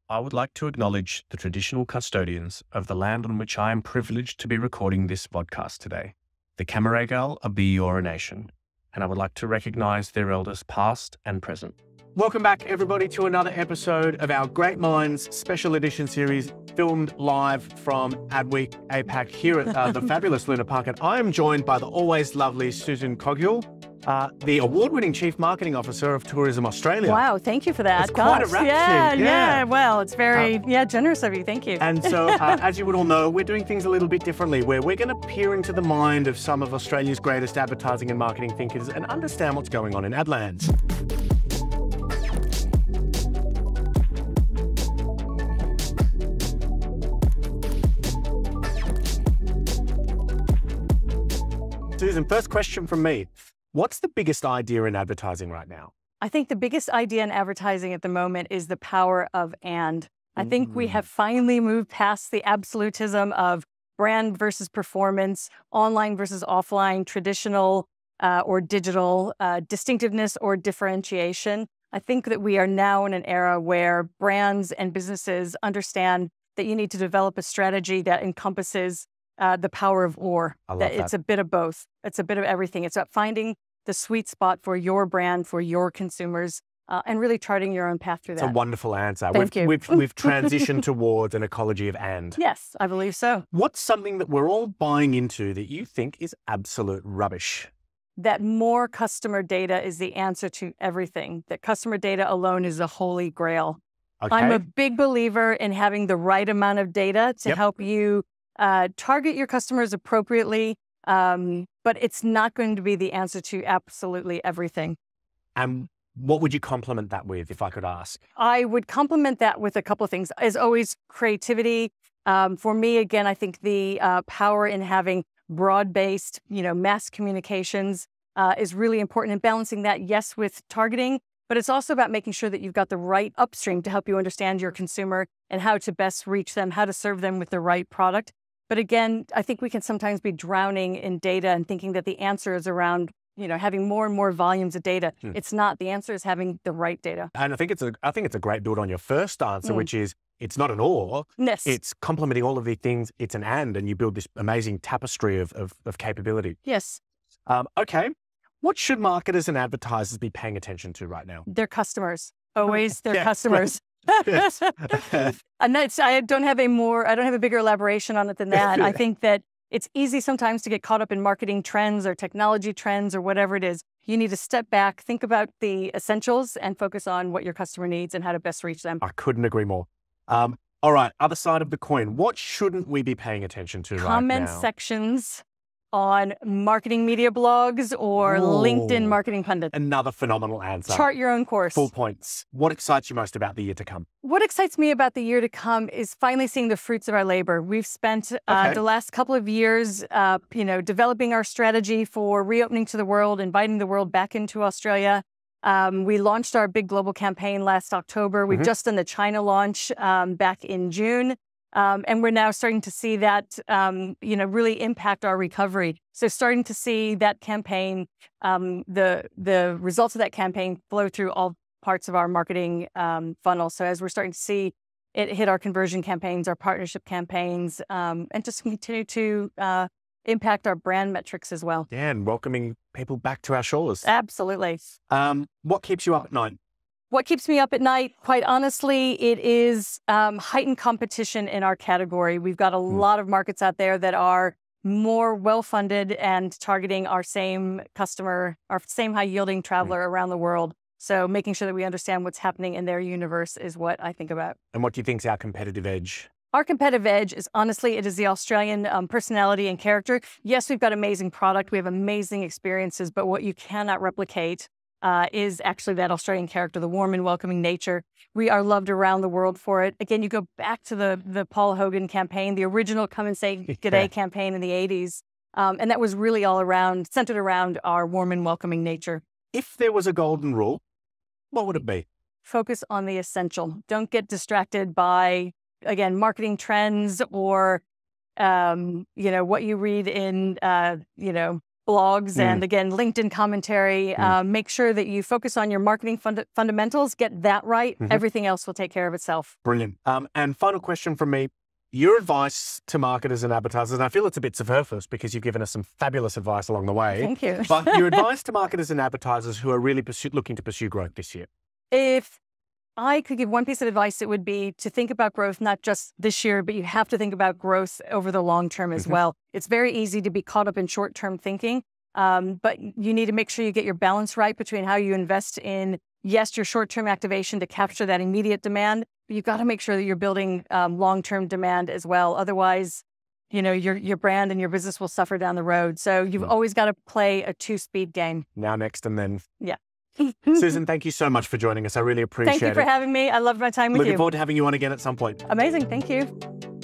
I would like to acknowledge the traditional custodians of the land on which I am privileged to be recording this podcast today, the Cammeraygal of the Eora Nation, and I would like to recognise their elders past and present. Welcome back, everybody, to another episode of our Great Minds special edition series, filmed live from Advertising Week APAC here at the fabulous Luna Park. And I am joined by the always lovely Susan Coghill, the award-winning Chief Marketing Officer of Tourism Australia. Wow, thank you for that. It's quite a wrap. Yeah. Well, it's very generous of you. Thank you. And so, as you would all know, we're doing things a little bit differently, where we're going to peer into the mind of some of Australia's greatest advertising and marketing thinkers and understand what's going on in Adlands. Susan, first question from me. What's the biggest idea in advertising right now? I think the biggest idea in advertising at the moment is the power of and. I think we have finally moved past the absolutism of brand versus performance, online versus offline, traditional or digital, distinctiveness or differentiation. I think that we are now in an era where brands and businesses understand that you need to develop a strategy that encompasses the power of or. That it's a bit of both. It's a bit of everything. It's about finding the sweet spot for your brand, for your consumers, and really charting your own path through that. It's a wonderful answer. Thank you. We've transitioned towards an ecology of and. Yes, I believe so. What's something that we're all buying into that you think is absolute rubbish? That more customer data is the answer to everything. That customer data alone is the holy grail. Okay. I'm a big believer in having the right amount of data to help you target your customers appropriately, but it's not going to be the answer to absolutely everything. And what would you complement that with, if I could ask? I would complement that with a couple of things. As always, creativity. For me, again, I think the power in having broad-based, mass communications is really important, and balancing that, yes, with targeting, but it's also about making sure that you've got the right upstream to help you understand your consumer and how to best reach them, how to serve them with the right product. But again, I think we can sometimes be drowning in data and thinking that the answer is around, having more and more volumes of data. It's not. The answer is having the right data. And I think it's a great build on your first answer, which is it's not an or. Yes. It's complementing all of these things. It's an and you build this amazing tapestry of capability. Yes. Okay. What should marketers and advertisers be paying attention to right now? Their customers. Always their customers. Yes. And I don't have a bigger elaboration on it than that. I think that it's easy sometimes to get caught up in marketing trends or technology trends or whatever it is. You need to step back, think about the essentials, and focus on what your customer needs and how to best reach them. I couldn't agree more. All right, other side of the coin. What shouldn't we be paying attention to right now? Comment sections on marketing media blogs or LinkedIn marketing pundits. Another phenomenal answer. Chart your own course. Full points. What excites you most about the year to come? What excites me about the year to come is finally seeing the fruits of our labor. We've spent the last couple of years, developing our strategy for reopening to the world, inviting the world back into Australia. We launched our big global campaign last October. We've just done the China launch back in June. And we're now starting to see that, really impact our recovery. So starting to see that campaign, the results of that campaign flow through all parts of our marketing funnel. So as we're starting to see it hit our conversion campaigns, our partnership campaigns, and just continue to impact our brand metrics as well. Yeah, and welcoming people back to our shores. Absolutely. What keeps you up at night? What keeps me up at night, quite honestly, it is heightened competition in our category. We've got a lot of markets out there that are more well-funded and targeting our same customer, our same high-yielding traveler around the world. So making sure that we understand what's happening in their universe is what I think about. And what do you think is our competitive edge? Our competitive edge is, honestly, it is the Australian personality and character. Yes, we've got amazing product. We have amazing experiences, but what you cannot replicate is actually that Australian character, the warm and welcoming nature. We are loved around the world for it. Again, you go back to the Paul Hogan campaign, the original Come and Say G'day campaign in the 80s. And that was really all around, centered around our warm and welcoming nature. If there was a golden rule, what would it be? Focus on the essential. Don't get distracted by, again, marketing trends or, what you read in, blogs and again, LinkedIn commentary. Make sure that you focus on your marketing fundamentals, get that right. Everything else will take care of itself. Brilliant. And final question from me. Your advice to marketers and advertisers, and I feel it's a bit superfluous because you've given us some fabulous advice along the way. Thank you. But your advice to marketers and advertisers who are really looking to pursue growth this year? If I could give one piece of advice, it would be to think about growth, not just this year, but you have to think about growth over the long term as well. It's very easy to be caught up in short-term thinking, but you need to make sure you get your balance right between how you invest in, yes, your short-term activation to capture that immediate demand, but you've got to make sure that you're building long-term demand as well. Otherwise, you know, your brand and your business will suffer down the road. So you've always got to play a two-speed game. Now, next, and then. Yeah. Susan, thank you so much for joining us. I really appreciate it. Thank you for having me. I loved my time with you. Looking forward to having you on again at some point. Amazing. Thank you.